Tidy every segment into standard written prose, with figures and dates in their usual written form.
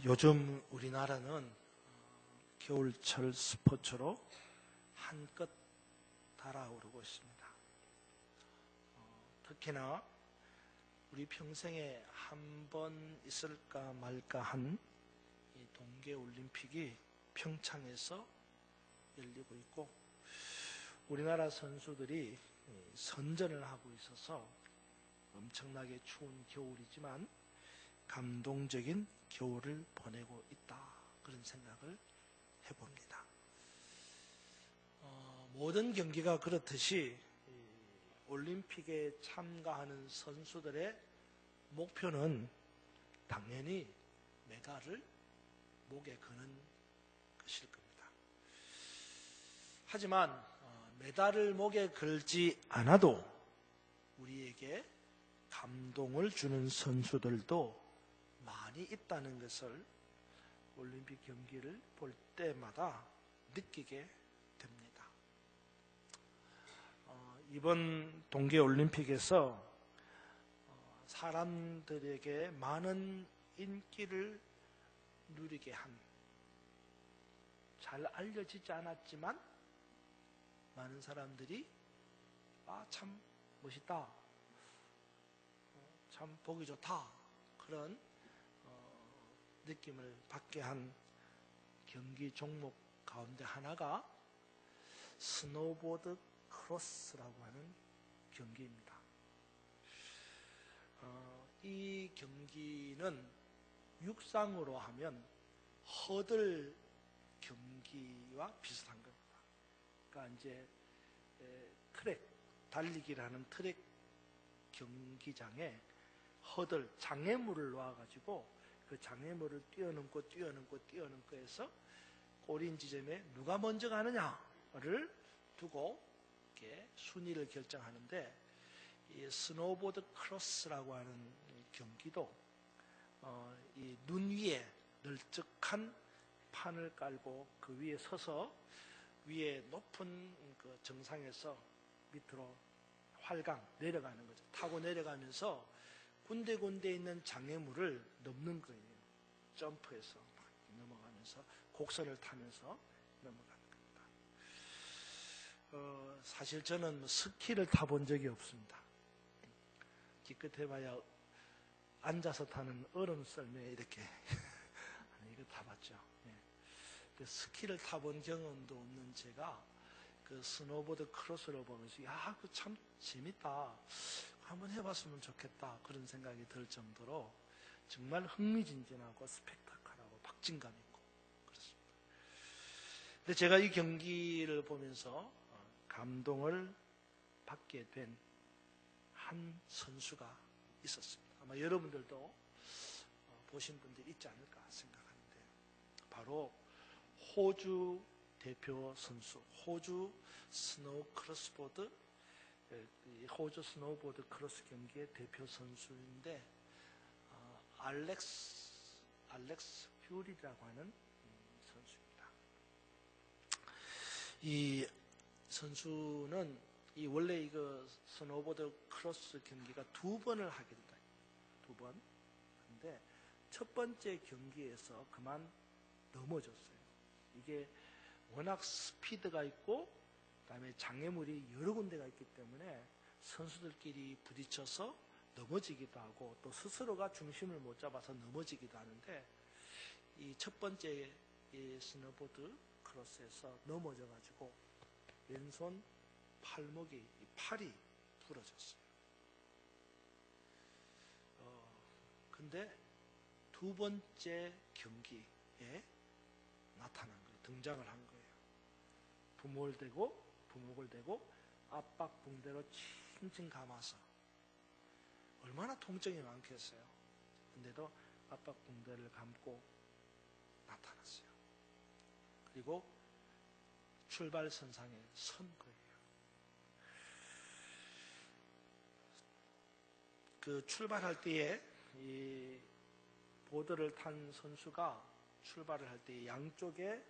요즘 우리나라는 겨울철 스포츠로 한껏 달아오르고 있습니다. 특히나 우리 평생에 한 번 있을까 말까 한 이 동계올림픽이 평창에서 열리고 있고, 우리나라 선수들이 선전을 하고 있어서 엄청나게 추운 겨울이지만 감동적인 겨울을 보내고 있다, 그런 생각을 해봅니다. 모든 경기가 그렇듯이 올림픽에 참가하는 선수들의 목표는 당연히 메달을 목에 거는 것일 겁니다. 하지만 메달을 목에 걸지 않아도 우리에게 감동을 주는 선수들도 많이 있다는 것을 올림픽 경기를 볼 때마다 느끼게 됩니다. 이번 동계올림픽에서 사람들에게 많은 인기를 누리게 한, 잘 알려지지 않았지만 많은 사람들이 참 멋있다, 참 보기 좋다, 그런 느낌을 받게 한 경기 종목 가운데 하나가 스노보드 크로스라고 하는 경기입니다. 이 경기는 육상으로 하면 허들 경기와 비슷한 겁니다. 그러니까 이제 트랙, 달리기라는 트랙 경기장에 허들, 장애물을 놓아가지고 그 장애물을 뛰어넘고 해서 골인 지점에 누가 먼저 가느냐를 두고 이렇게 순위를 결정하는데, 이 스노보드 크로스라고 하는 경기도 이 눈 위에 널쩍한 판을 깔고 그 위에 서서 위에 높은 그 정상에서 밑으로 활강 내려가는 거죠. 타고 내려가면서 군데군데 있는 장애물을 넘는 거예요. 점프해서 막 넘어가면서 곡선을 타면서 넘어가는 겁니다. 사실 저는 스키를 타본 적이 없습니다. 기껏해봐야 앉아서 타는 얼음 썰매에 이렇게 이거 타봤죠. 스키를 타본 경험도 없는 제가 그 스노보드 크로스를 보면서 그거 참 재밌다, 한번 해봤으면 좋겠다, 그런 생각이 들 정도로 정말 흥미진진하고 스펙타클하고 박진감 있고 그렇습니다. 근데 제가 이 경기를 보면서 감동을 받게 된 한 선수가 있었습니다. 아마 여러분들도 보신 분들이 있지 않을까 생각하는데, 바로 호주 대표 선수, 호주 스노우보드 크로스 경기의 대표 선수인데, 알렉스 퓨리라고 하는 선수입니다. 이 선수는 원래 이거 스노우보드 크로스 경기가 두 번을 하게 된다. 두 번. 근데 첫 번째 경기에서 그만 넘어졌어요. 이게 워낙 스피드가 있고 그다음에 장애물이 여러 군데가 있기 때문에 선수들끼리 부딪혀서 넘어지기도 하고 또 스스로가 중심을 못 잡아서 넘어지기도 하는데, 이 첫 번째 이 스노보드 크로스에서 넘어져가지고 왼손 팔목이, 팔이 부러졌어요. 근데 두 번째 경기에 나타난 거예요. 등장을 한 거예요. 부목을 대고 압박 붕대로 칭칭 감아서, 얼마나 통증이 많겠어요. 근데도 압박 붕대를 감고 나타났어요. 그리고 출발선상에 선 거예요. 그 출발할 때에 이 보드를 탄 선수가 출발을 할 때 양쪽에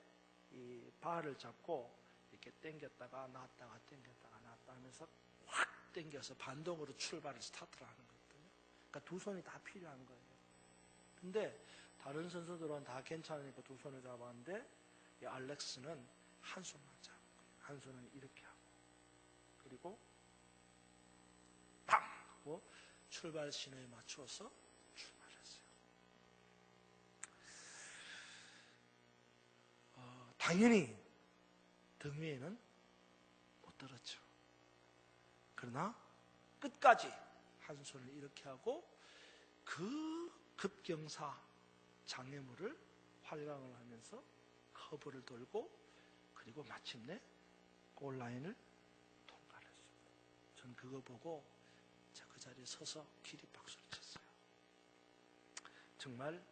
이 바를 잡고 이렇게 당겼다가 놨다가 당겼다가 놨다 하면서 확 당겨서 반동으로 출발을 스타트를 하는 거거든요. 그러니까 두 손이 다 필요한 거예요. 근데 다른 선수들은 다 괜찮으니까 두 손을 잡았는데 이 알렉스는 한 손만 잡은 거예요. 한 손은 이렇게 하고 그리고 팡! 하고 출발 신호에 맞추어서 출발했어요. 당연히 등 위에는 못 들었죠. 그러나 끝까지 한 손을 이렇게 하고 그 급경사 장애물을 활강을 하면서 커브를 돌고 그리고 마침내 골라인을 통과했습니다. 전 그거 보고 그 자리에 서서 기립박수를 쳤어요. 정말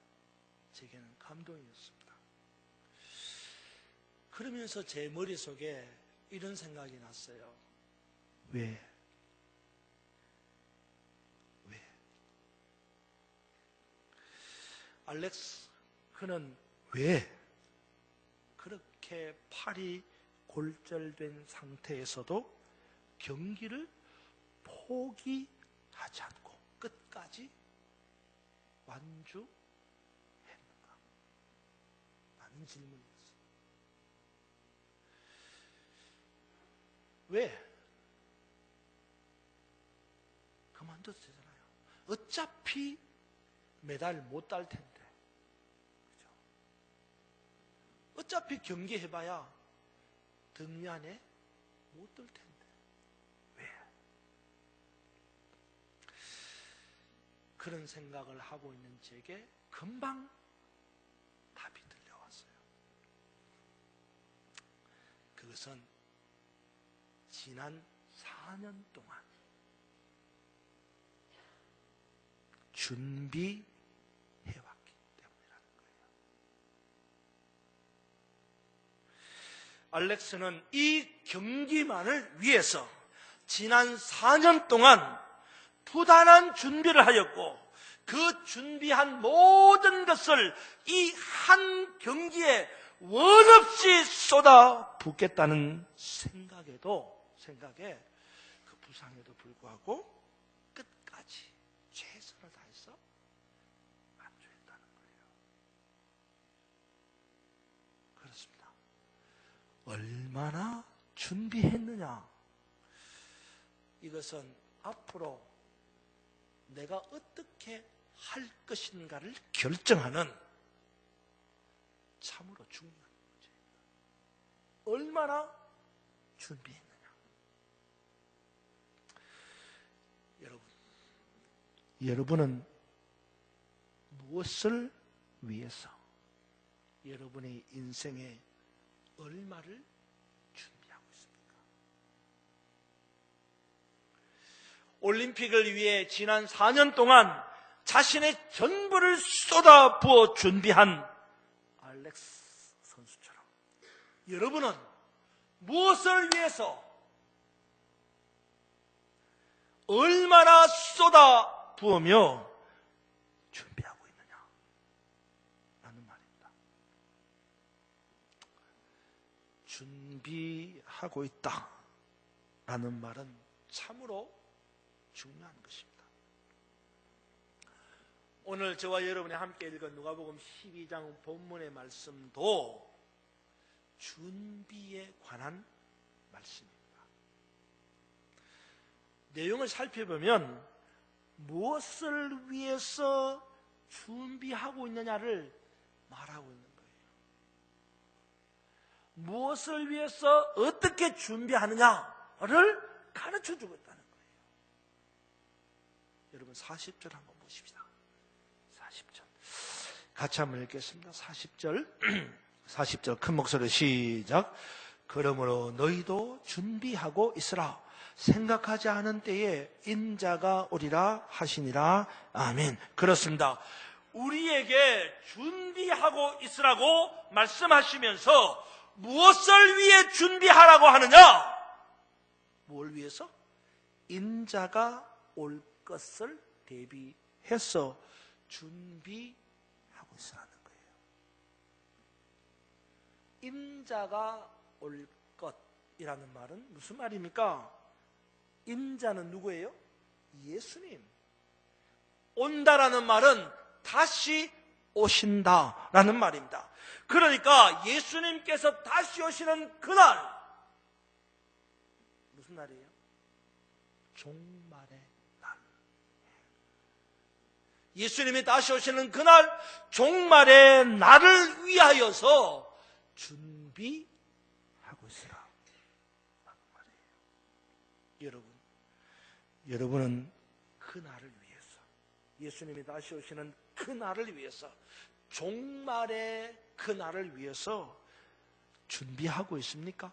제게는 감동이었습니다. 그러면서 제 머릿속에 이런 생각이 났어요. 왜? 알렉스, 그는 왜 그렇게 팔이 골절된 상태에서도 경기를 포기하지 않고 끝까지 완주했는가? 라는 질문이었어요. 왜? 그만둬도 되잖아요. 어차피 메달 못 딸 텐데. 그죠? 어차피 경기해봐야 등 위 안에 못 들 텐데. 왜? 그런 생각을 하고 있는 제게 금방 답이 들려왔어요. 그것은 지난 4년 동안 준비해왔기 때문이라는 거예요. 알렉스는 이 경기만을 위해서 지난 4년 동안 부단한 준비를 하였고 그 준비한 모든 것을 이 한 경기에 원없이 쏟아붓겠다는 생각에 그 부상에도 불구하고 끝까지 최선을 다해서 완주했다는 거예요. 그렇습니다. 얼마나 준비했느냐? 이것은 앞으로 내가 어떻게 할 것인가를 결정하는 참으로 중요한 문제입니다. 얼마나 준비했느냐? 여러분은 무엇을 위해서 여러분의 인생에 얼마를 준비하고 있습니까? 올림픽을 위해 지난 4년 동안 자신의 전부를 쏟아부어 준비한 알렉스 선수처럼 여러분은 무엇을 위해서 얼마나 쏟아부으며 준비하고 있느냐 라는 말입니다. 준비하고 있다 라는 말은 참으로 중요한 것입니다. 오늘 저와 여러분이 함께 읽은 누가복음 12장 본문의 말씀도 준비에 관한 말씀입니다. 내용을 살펴보면 무엇을 위해서 준비하고 있느냐를 말하고 있는 거예요. 무엇을 위해서 어떻게 준비하느냐를 가르쳐주고 있다는 거예요. 여러분 40절 한번 보십시다. 40절 같이 한번 읽겠습니다. 40절 큰 목소리로 시작. 그러므로 너희도 준비하고 있으라. 생각하지 않은 때에 인자가 오리라 하시니라. 아멘. 그렇습니다. 우리에게 준비하고 있으라고 말씀하시면서 무엇을 위해 준비하라고 하느냐? 뭘 위해서? 인자가 올 것을 대비해서 준비하고 있으라는 거예요. 인자가 올 것이라는 말은 무슨 말입니까? 인자는 누구예요? 예수님. 온다라는 말은 다시 오신다라는 말입니다. 그러니까 예수님께서 다시 오시는 그날, 무슨 날이에요? 종말의 날. 예수님이 다시 오시는 그날, 종말의 날을 위하여서 준비하고 있으라. 여러분은 그 날을 위해서, 예수님이 다시 오시는 그 날을 위해서, 종말의 그 날을 위해서 준비하고 있습니까?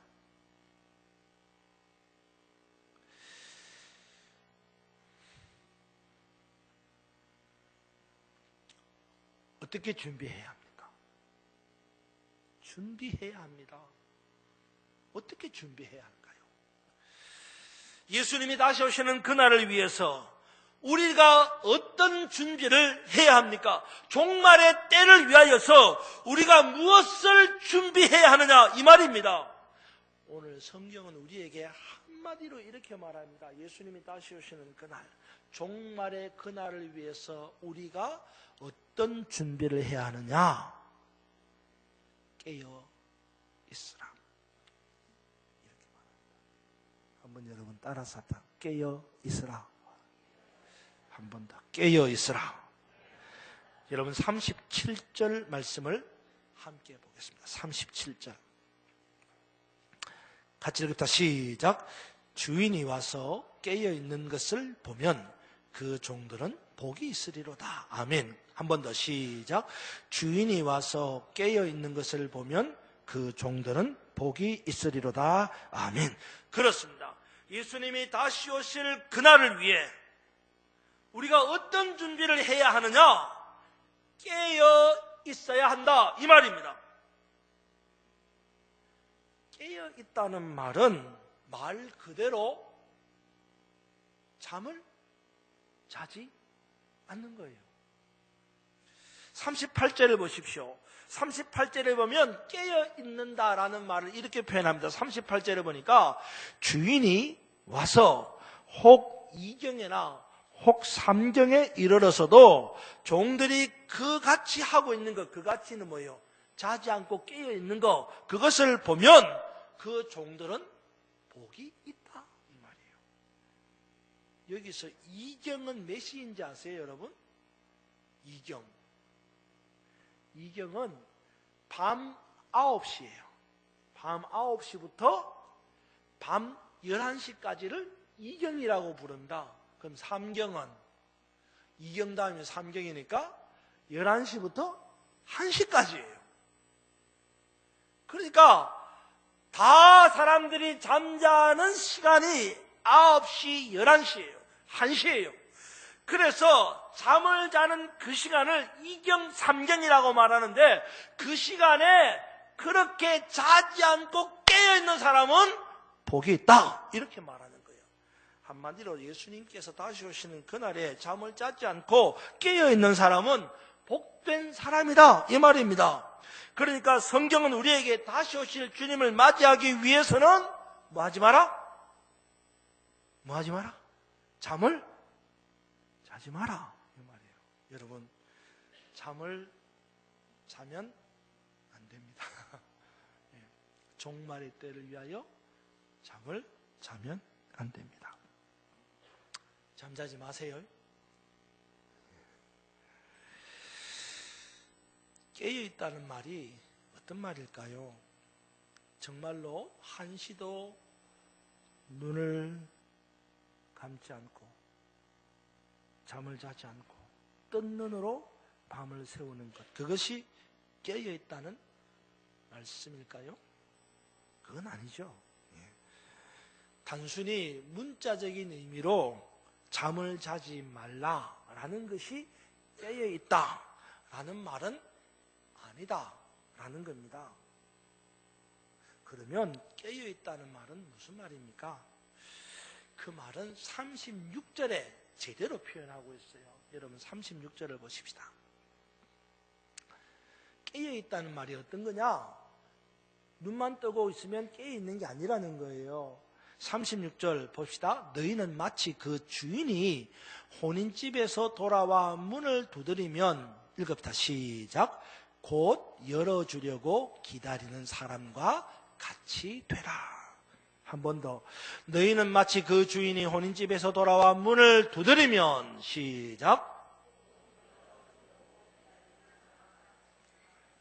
어떻게 준비해야 합니까? 준비해야 합니다. 어떻게 준비해야 할까요? 예수님이 다시 오시는 그날을 위해서 우리가 어떤 준비를 해야 합니까? 종말의 때를 위하여서 우리가 무엇을 준비해야 하느냐, 이 말입니다. 오늘 성경은 우리에게 한마디로 이렇게 말합니다. 예수님이 다시 오시는 그날, 종말의 그날을 위해서 우리가 어떤 준비를 해야 하느냐? 깨어 있으라. 이렇게 말합니다. 한번 여러분 따라서 깨어 있으라. 한 번 더 깨어 있으라. 여러분 37절 말씀을 함께 보겠습니다. 37절 같이 읽읍시다. 시작. 주인이 와서 깨어 있는 것을 보면 그 종들은 복이 있으리로다. 아멘. 한 번 더 시작. 주인이 와서 깨어 있는 것을 보면 그 종들은 복이 있으리로다. 아멘. 그렇습니다. 예수님이 다시 오실 그날을 위해 우리가 어떤 준비를 해야 하느냐? 깨어 있어야 한다, 이 말입니다. 깨어 있다는 말은 말 그대로 잠을 자지 않는 거예요. 38절을 보십시오. 38절에 보면 깨어 있는다라는 말을 이렇게 표현합니다. 38절에 보니까 주인이 와서 혹 2경에나 혹 3경에 이르러서도 종들이 그같이 하고 있는 것, 그같이는 뭐예요? 자지 않고 깨어 있는 것, 그것을 보면 그 종들은 복이 있다, 이 말이에요. 여기서 2경은 몇 시인지 아세요, 여러분? 2경. 2경은 밤 9시예요. 밤 9시부터 밤 11시까지를 2경이라고 부른다. 그럼 3경은 2경 다음에 3경이니까 11시부터 1시까지예요. 그러니까 다 사람들이 잠자는 시간이 9시, 11시예요. 1시예요. 그래서 잠을 자는 그 시간을 2경, 3경이라고 말하는데 그 시간에 그렇게 자지 않고 깨어있는 사람은 복이 있다, 이렇게 말하는 거예요. 한마디로 예수님께서 다시 오시는 그날에 잠을 자지 않고 깨어있는 사람은 복된 사람이다, 이 말입니다. 그러니까 성경은 우리에게 다시 오실 주님을 맞이하기 위해서는 뭐 하지 마라? 뭐 하지 마라? 잠을 자지 마라, 이 말이에요. 여러분, 잠을 자면 안 됩니다. 종말의 때를 위하여 잠을 자면 안 됩니다. 잠자지 마세요. 깨어있다는 말이 어떤 말일까요? 정말로 한시도 눈을 감지 않고 잠을 자지 않고 뜬 눈으로 밤을 새우는 것, 그것이 깨어있다는 말씀일까요? 그건 아니죠. 단순히 문자적인 의미로 잠을 자지 말라라는 것이 깨어있다라는 말은 아니다라는 겁니다. 그러면 깨어있다는 말은 무슨 말입니까? 그 말은 36절에 제대로 표현하고 있어요. 여러분 36절을 보십시다. 깨어있다는 말이 어떤 거냐? 눈만 뜨고 있으면 깨어있는 게 아니라는 거예요. 36절 봅시다. 너희는 마치 그 주인이 혼인집에서 돌아와 문을 두드리면 읽읍시다. 시작. 곧 열어주려고 기다리는 사람과 같이 되라. 한 번 더. 너희는 마치 그 주인이 혼인집에서 돌아와 문을 두드리면, 시작.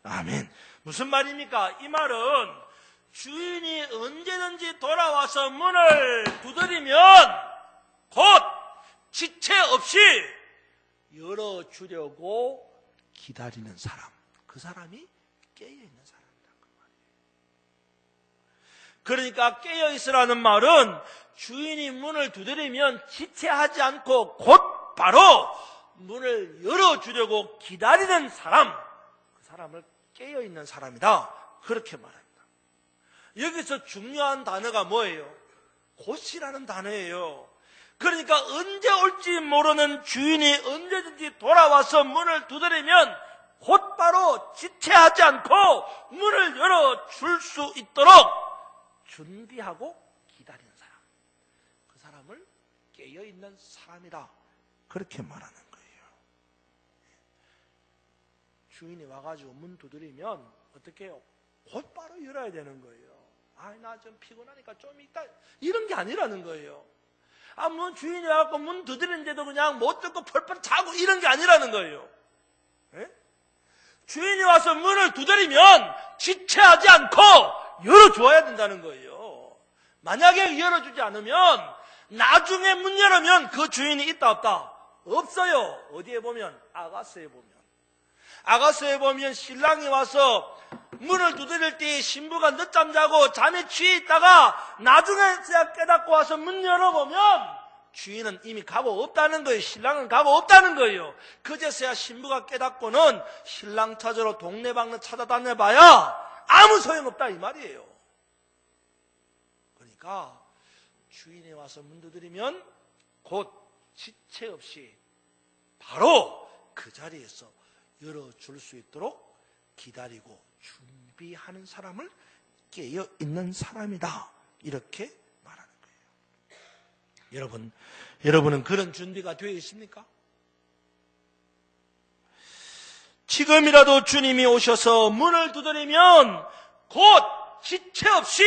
아멘. 무슨 말입니까? 이 말은 주인이 언제든지 돌아와서 문을 두드리면 곧 지체 없이 열어주려고 기다리는 사람, 그 사람이 깨어있는 사람이다, 그 말이에요. 그러니까 깨어있으라는 말은 주인이 문을 두드리면 지체하지 않고 곧 바로 문을 열어주려고 기다리는 사람, 그 사람을 깨어있는 사람이다, 그렇게 말합니다. 여기서 중요한 단어가 뭐예요? 곧이라는 단어예요. 그러니까 언제 올지 모르는 주인이 언제든지 돌아와서 문을 두드리면 곧바로 지체하지 않고 문을 열어줄 수 있도록 준비하고 기다리는 사람, 그 사람을 깨어있는 사람이다, 그렇게 말하는 거예요. 주인이 와가지고 문 두드리면 어떻게 해요? 곧바로 열어야 되는 거예요. 나 좀 피곤하니까 좀 있다, 이런 게 아니라는 거예요. 주인이 와갖고 문 두드리는데도 그냥 못 듣고 펄펄 자고 이런 게 아니라는 거예요. 에? 주인이 와서 문을 두드리면 지체하지 않고 열어줘야 된다는 거예요. 만약에 열어주지 않으면 나중에 문 열으면 그 주인이 있다 없다? 없어요. 어디에 보면? 아가서에 보면 신랑이 와서 문을 두드릴 때 신부가 늦잠 자고 잠에 취해 있다가 나중에 깨닫고 와서 문 열어보면 주인은 이미 가고 없다는 거예요. 신랑은 가고 없다는 거예요. 그제서야 신부가 깨닫고는 신랑 찾으러 동네방네 찾아다녀봐야 아무 소용없다, 이 말이에요. 그러니까 주인이 와서 문 두드리면 곧 지체 없이 바로 그 자리에서 열어줄 수 있도록 기다리고 준비하는 사람을 깨어있는 사람이다, 이렇게 말하는 거예요. 여러분은 그런 준비가 되어 있습니까? 지금이라도 주님이 오셔서 문을 두드리면 곧 지체 없이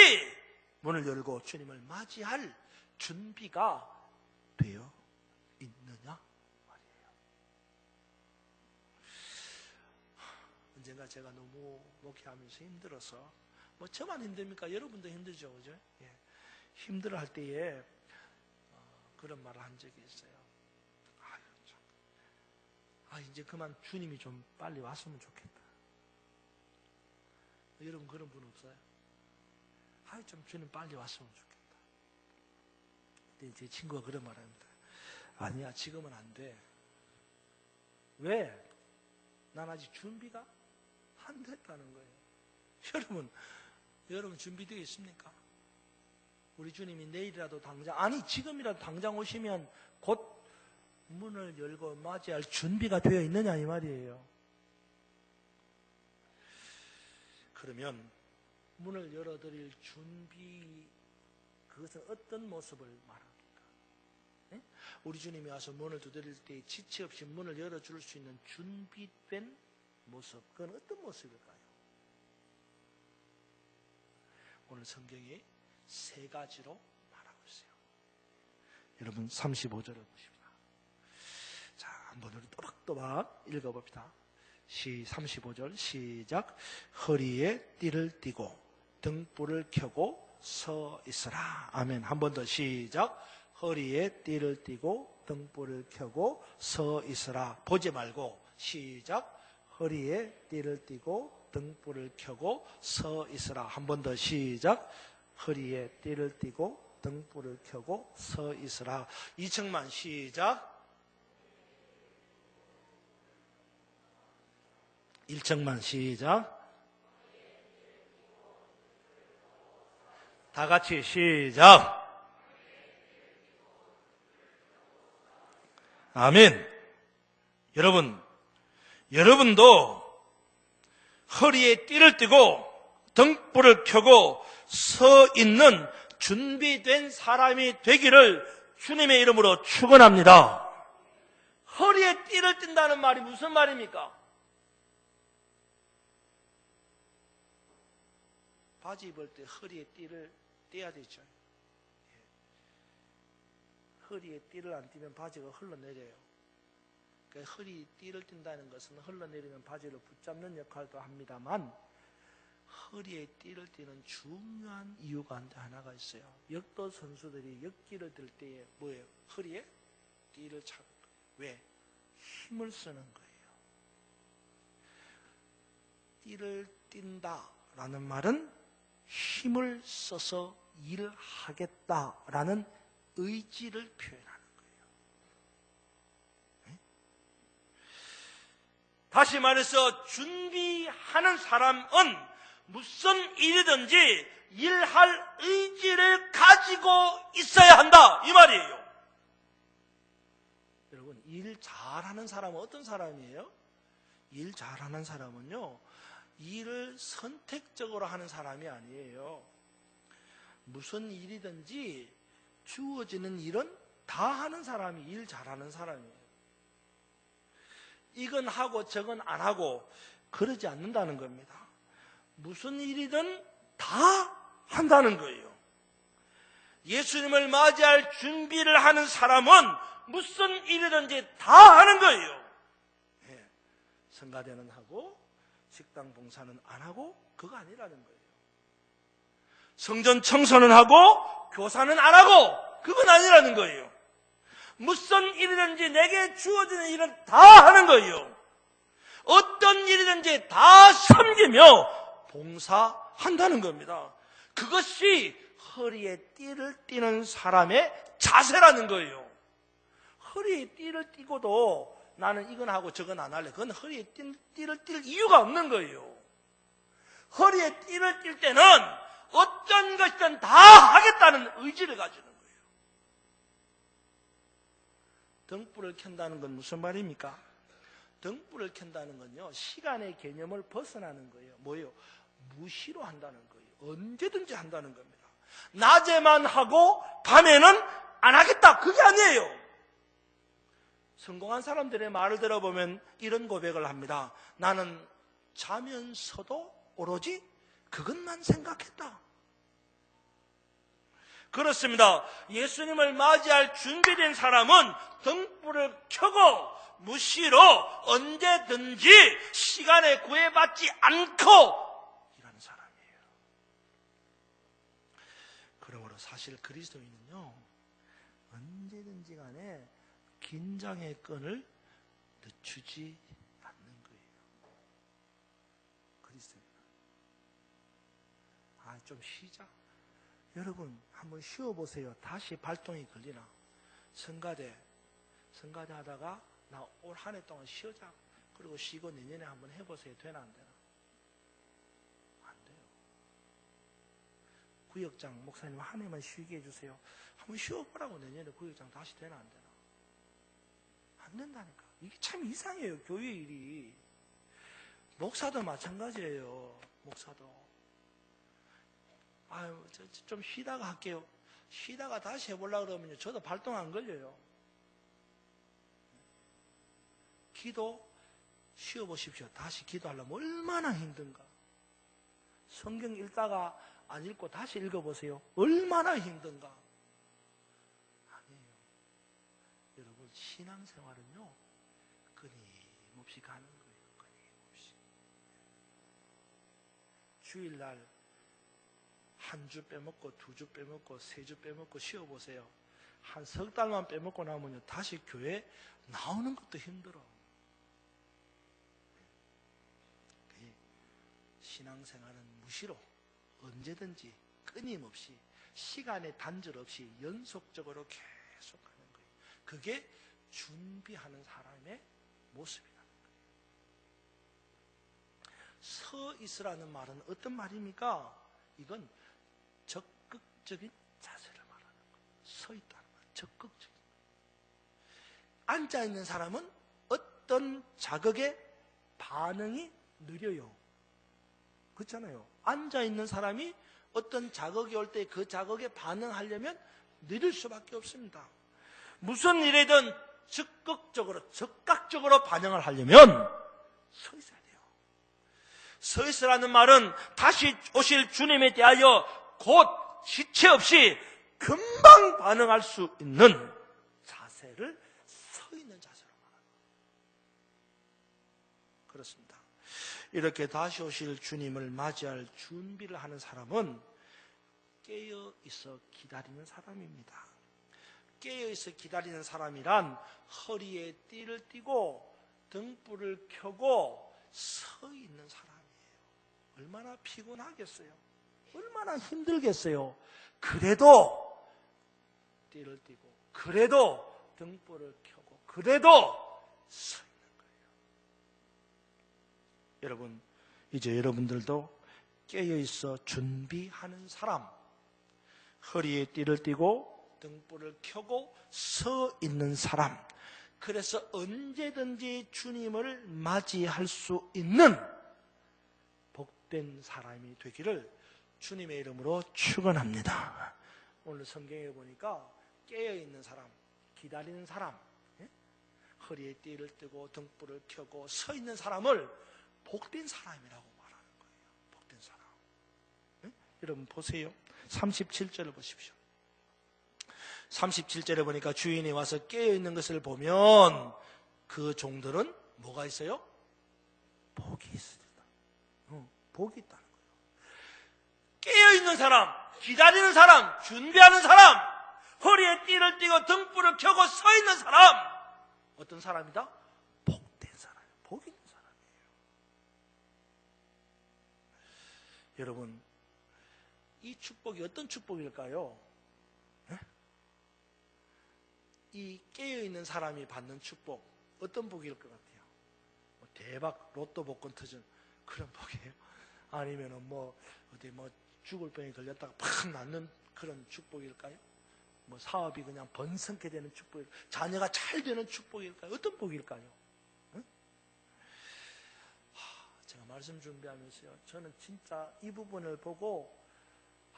문을 열고 주님을 맞이할 준비가 되어 있느냐 말이에요. 언젠가 제가 너무 목회하면서 힘들어서, 저만 힘듭니까? 여러분도 힘들죠, 그죠? 예. 힘들어할 때에 그런 말을 한 적이 있어요. 이제 그만 주님이 좀 빨리 왔으면 좋겠다. 여러분 그런 분 없어요? 좀 주님 빨리 왔으면 좋겠다. 근데 제 친구가 그런 말을 합니다. 아니야, 지금은 안 돼. 왜? 난 아직 준비가 안 됐다는 거예요. 여러분 준비되어 있습니까? 우리 주님이 내일이라도 당장, 지금이라도 당장 오시면 곧 문을 열고 맞이할 준비가 되어 있느냐, 이 말이에요. 그러면 문을 열어드릴 준비, 그것은 어떤 모습을 말합니까? 네? 우리 주님이 와서 문을 두드릴 때 지체 없이 문을 열어줄 수 있는 준비된 모습, 그건 어떤 모습일까요? 오늘 성경이 세 가지로 말하고 있어요. 여러분 35절을 보십니다. 자, 한번 우리 또박또박 읽어봅시다. 35절 시작. 허리에 띠를 띠고 등불을 켜고 서 있으라. 아멘. 한 번 더 시작. 허리에 띠를 띠고 등불을 켜고 서 있으라. 보지 말고 시작. 허리에 띠를 띠고 등불을 켜고 서 있으라. 한 번 더 시작. 허리에 띠를 띠고 등불을 켜고 서 있으라. 2층만 시작. 1층만 시작. 다 같이 시작. 아멘. 여러분도 허리에 띠를 띠고 등불을 켜고 서 있는 준비된 사람이 되기를 주님의 이름으로 축원합니다. 허리에 띠를 띈다는 말이 무슨 말입니까? 바지 입을 때 허리에 띠를 떼야 되죠. 허리에 띠를 안 띠면 바지가 흘러내려요. 그러니까 허리 띠를 띈다는 것은 흘러내리는 바지를 붙잡는 역할도 합니다만 허리에 띠를 띠는 중요한 이유가 하나가 있어요. 역도 선수들이 역기를 들 때에 뭐예요? 허리에 띠를 차는 거예요. 왜? 힘을 쓰는 거예요. 띠를 띈다라는 말은 힘을 써서 일하겠다라는 의지를 표현하는 거예요. 네? 다시 말해서 준비하는 사람은 무슨 일이든지 일할 의지를 가지고 있어야 한다 이 말이에요. 여러분, 일 잘하는 사람은 어떤 사람이에요? 일 잘하는 사람은요, 일을 선택적으로 하는 사람이 아니에요. 무슨 일이든지 주어지는 일은 다 하는 사람이 일 잘하는 사람이에요. 이건 하고 저건 안 하고 그러지 않는다는 겁니다. 무슨 일이든 다 한다는 거예요. 예수님을 맞이할 준비를 하는 사람은 무슨 일이든지 다 하는 거예요. 성가대는 하고 식당 봉사는 안 하고 그거 아니라는 거예요. 성전 청소는 하고 교사는 안 하고 그건 아니라는 거예요. 무슨 일이든지 내게 주어지는 일은 다 하는 거예요. 어떤 일이든지 다 섬기며 봉사한다는 겁니다. 그것이 허리에 띠를 띠는 사람의 자세라는 거예요. 허리에 띠를 띠고도 나는 이건 하고 저건 안 할래. 그건 허리에 띠를 띨 이유가 없는 거예요. 허리에 띠를 띨 때는 어떤 것이든 다 하겠다는 의지를 가지는 거예요. 등불을 켠다는 건 무슨 말입니까? 등불을 켠다는 건요, 시간의 개념을 벗어나는 거예요. 뭐예요? 무시로 한다는 거예요. 언제든지 한다는 겁니다. 낮에만 하고 밤에는 안 하겠다. 그게 아니에요. 성공한 사람들의 말을 들어보면 이런 고백을 합니다. 나는 자면서도 오로지 그것만 생각했다. 그렇습니다. 예수님을 맞이할 준비된 사람은 등불을 켜고 무시로 언제든지 시간에 구애받지 않고 일하는 사람이에요. 그러므로 사실 그리스도인은요, 언제든지 간에 긴장의 끈을 늦추지 않는 거예요. 그리스도인은. 좀 쉬자. 여러분 한번 쉬어보세요. 다시 발동이 걸리나? 성가대 하다가 나 올 한 해 동안 쉬어자. 그리고 쉬고 내년에 한번 해보세요. 되나 안 되나? 안 돼요. 구역장 목사님 한 해만 쉬게 해주세요. 한번 쉬어보라고. 내년에 구역장 다시 되나 안 되나? 안 된다니까. 이게 참 이상해요. 교회 일이. 목사도 마찬가지예요. 목사도. 좀 쉬다가 할게요. 쉬다가 다시 해보려고 그러면요, 저도 발동 안 걸려요. 기도 쉬어보십시오. 다시 기도하려면 얼마나 힘든가. 성경 읽다가 안 읽고 다시 읽어보세요. 얼마나 힘든가. 아니에요. 여러분, 신앙생활은요, 끊임없이 가는 거예요. 끊임없이. 주일날 한 주 빼먹고, 2주 빼먹고, 3주 빼먹고 쉬어보세요. 한 석 달만 빼먹고 나면요, 다시 교회 나오는 것도 힘들어. 신앙생활은 무시로 언제든지 끊임없이 시간의 단절 없이 연속적으로 계속 하는 거예요. 그게 준비하는 사람의 모습이라는 거예요. 서 있으라는 말은 어떤 말입니까? 이건 적극적인 자세를 말하는 거예요. 서 있다는 말, 적극적인. 앉아 있는 사람은 어떤 자극에 반응이 느려요. 그렇잖아요. 앉아 있는 사람이 어떤 자극이 올 때 그 자극에 반응하려면 느릴 수밖에 없습니다. 무슨 일이든 적극적으로, 적극적으로 반응을 하려면 서 있어야 돼요. 서 있으라는 말은 다시 오실 주님에 대하여 곧 지체 없이 금방 반응할 수 있는 자세를 서 있는 자세로 말합니다. 그렇습니다. 이렇게 다시 오실 주님을 맞이할 준비를 하는 사람은 깨어 있어 기다리는 사람입니다. 깨어 있어 기다리는 사람이란 허리에 띠를 띠고 등불을 켜고 서 있는 사람이에요. 얼마나 피곤하겠어요? 얼마나 힘들겠어요? 그래도 띠를 띠고, 그래도 등불을 켜고, 그래도 서 있는 거예요. 여러분, 이제 여러분들도 깨어 있어 준비하는 사람, 허리에 띠를 띠고 등불을 켜고 서 있는 사람, 그래서 언제든지 주님을 맞이할 수 있는 복된 사람이 되기를 주님의 이름으로 축원합니다. 오늘 성경에 보니까 깨어있는 사람, 기다리는 사람, 허리에 띠를 띠고 등불을 켜고 서 있는 사람을 복된 사람이라고 말하는 거예요. 복된 사람. 여러분 보세요. 37절을 보십시오. 37절에 보니까 주인이 와서 깨어있는 것을 보면 그 종들은 뭐가 있어요? 복이 있습니다. 복이 있다는 거예요. 깨어있는 사람, 기다리는 사람, 준비하는 사람, 허리에 띠를 띠고 등불을 켜고 서 있는 사람, 어떤 사람이다? 복된 사람, 복 있는 사람이에요. 여러분, 이 축복이 어떤 축복일까요? 이 깨어있는 사람이 받는 축복, 어떤 복일 것 같아요? 대박 로또 복권 터진 그런 복이에요? 아니면은 어디 죽을 병에 걸렸다가 팍 낫는 그런 축복일까요? 사업이 그냥 번성케 되는 축복일까요? 자녀가 잘 되는 축복일까요? 어떤 복일까요? 제가 말씀 준비하면서요, 저는 진짜 이 부분을 보고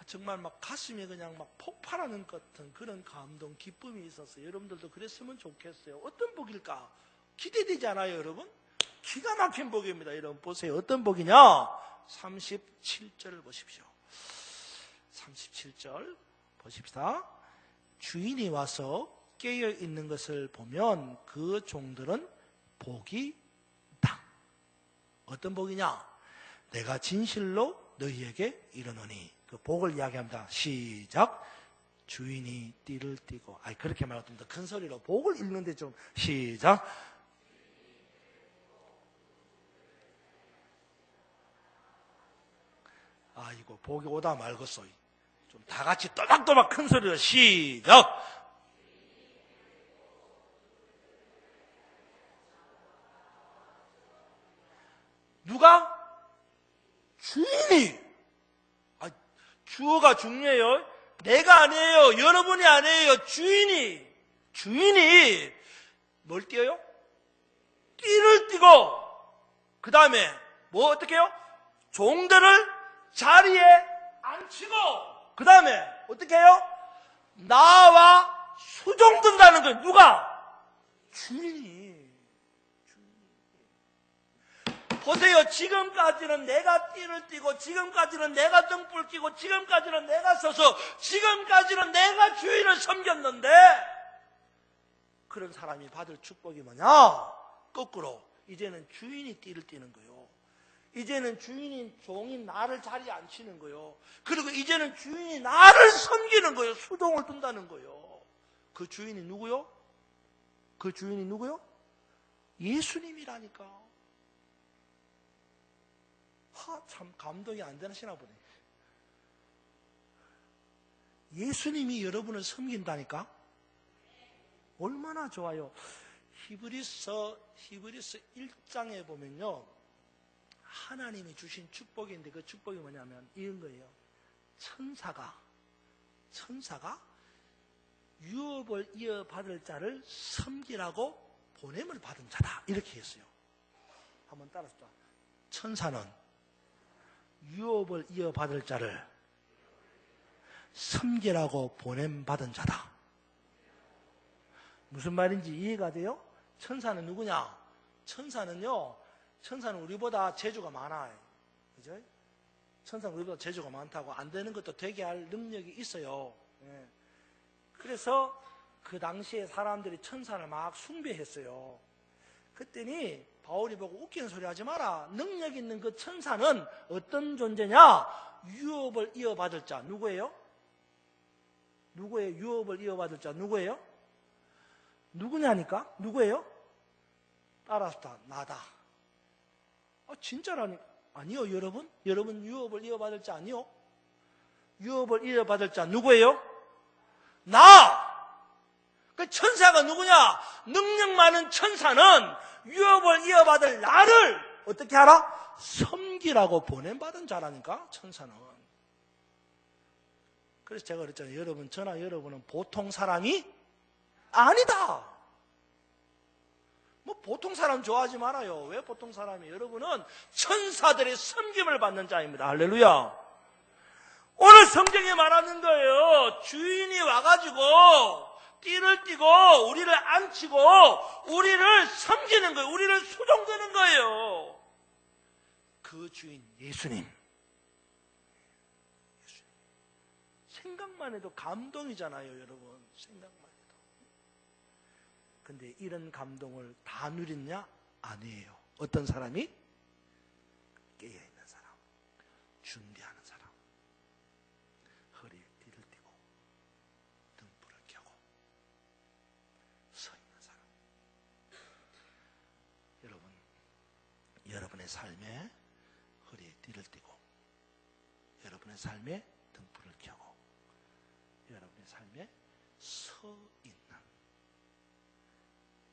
정말 막 가슴이 그냥 막 폭발하는 것 같은 그런 감동, 기쁨이 있었어요. 여러분들도 그랬으면 좋겠어요. 어떤 복일까? 기대되지 않아요, 여러분? 기가 막힌 복입니다. 여러분 보세요. 어떤 복이냐? 37절을 보십시오. 37절 보십시다. 주인이 와서 깨어 있는 것을 보면 그 종들은 복이 있다. 어떤 복이냐? 내가 진실로 너희에게 이르노니. 그 복을 이야기합니다. 시작. 주인이 띠를 띠고. 그렇게 말하면 좀 더 큰 소리로 복을 읽는데 좀 시작. 이거 복이 오다 말겠어. 좀 다 같이 또박또박 큰 소리로 시작. 누가? 주인이. 주어가 중요해요. 내가 아니에요. 여러분이 아니에요. 주인이 뭘 띄어요? 띠를 띠고, 그 다음에 어떻게 해요? 종들을 자리에 앉히고, 그 다음에 어떻게 해요? 나와 수종들이라는 거예요. 누가? 주인이. 보세요. 지금까지는 내가 띠를 띠고, 지금까지는 내가 등불 끼고, 지금까지는 내가 서서, 지금까지는 내가 주인을 섬겼는데, 그런 사람이 받을 축복이 뭐냐? 거꾸로 이제는 주인이 띠를 띠는 거예요. 이제는 주인인 종인 나를 자리에 앉히는 거예요. 그리고 이제는 주인이 나를 섬기는 거예요. 수동을 둔다는 거예요. 그 주인이 누구요? 그 주인이 누구요? 예수님이라니까. 참 감동이 안 되시나 보네. 예수님이 여러분을 섬긴다니까? 얼마나 좋아요. 히브리서 1장에 보면요, 하나님이 주신 축복인데 그 축복이 뭐냐면 이런 거예요. 천사가 유업을 이어받을 자를 섬기라고 보냄을 받은 자다. 이렇게 했어요. 한번 따라서. 천사는 유업을 이어받을 자를 섬기라고 보냄받은 자다. 무슨 말인지 이해가 돼요? 천사는 누구냐? 천사는 우리보다 재주가 많아요. 그죠? 천사는 우리보다 재주가 많다고 안 되는 것도 되게 할 능력이 있어요. 예. 그래서 그 당시에 사람들이 천사를 막 숭배했어요. 그랬더니 바울이 보고 웃기는 소리 하지 마라. 능력 있는 그 천사는 어떤 존재냐? 유업을 이어받을 자. 누구예요? 누구예요? 유업을 이어받을 자. 누구예요? 누구냐니까? 누구예요? 따라서 나다. 진짜라니까. 아니요, 여러분? 여러분 유업을 이어받을 자 아니요? 유업을 이어받을 자 누구예요? 나! 그 천사가 누구냐? 능력 많은 천사는 유업을 이어받을 나를 어떻게 하라? 섬기라고 보냄받은 자라니까, 천사는. 그래서 제가 그랬잖아요. 여러분, 저나 여러분은 보통 사람이 아니다. 뭐 보통 사람 좋아하지 말아요. 왜 보통 사람이? 여러분은 천사들의 섬김을 받는 자입니다. 할렐루야. 오늘 성경에 말하는 거예요. 주인이 와가지고 띠를 띠고 우리를 앉히고 우리를 섬기는 거예요. 우리를 수종드는 거예요. 그 주인 예수님. 생각만 해도 감동이잖아요, 여러분. 생각만 해도. 근데 이런 감동을 다 누리느냐? 아니에요. 어떤 사람이? 깨어있는 사람, 준비하는 사람, 허리에 띠를 띠고 등불을 켜고 서 있는 사람. 여러분, 여러분의 삶에 허리에 띠를 띠고 여러분의 삶에 등불을 켜고 여러분의 삶에 서 있는,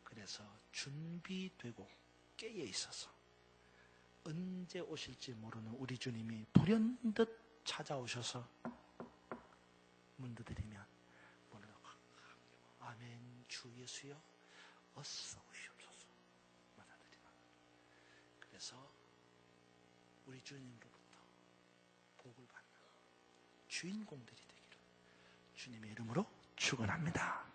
그래서 준비되고 깨어 있어서 언제 오실지 모르는 우리 주님이 불현듯 찾아오셔서 문 두드리면 문을 아멘 주 예수여 어서 오시옵소서 맞아드리면, 그래서 우리 주님으로부터 복을 받는 주인공들이 되기를 주님의 이름으로 축원합니다.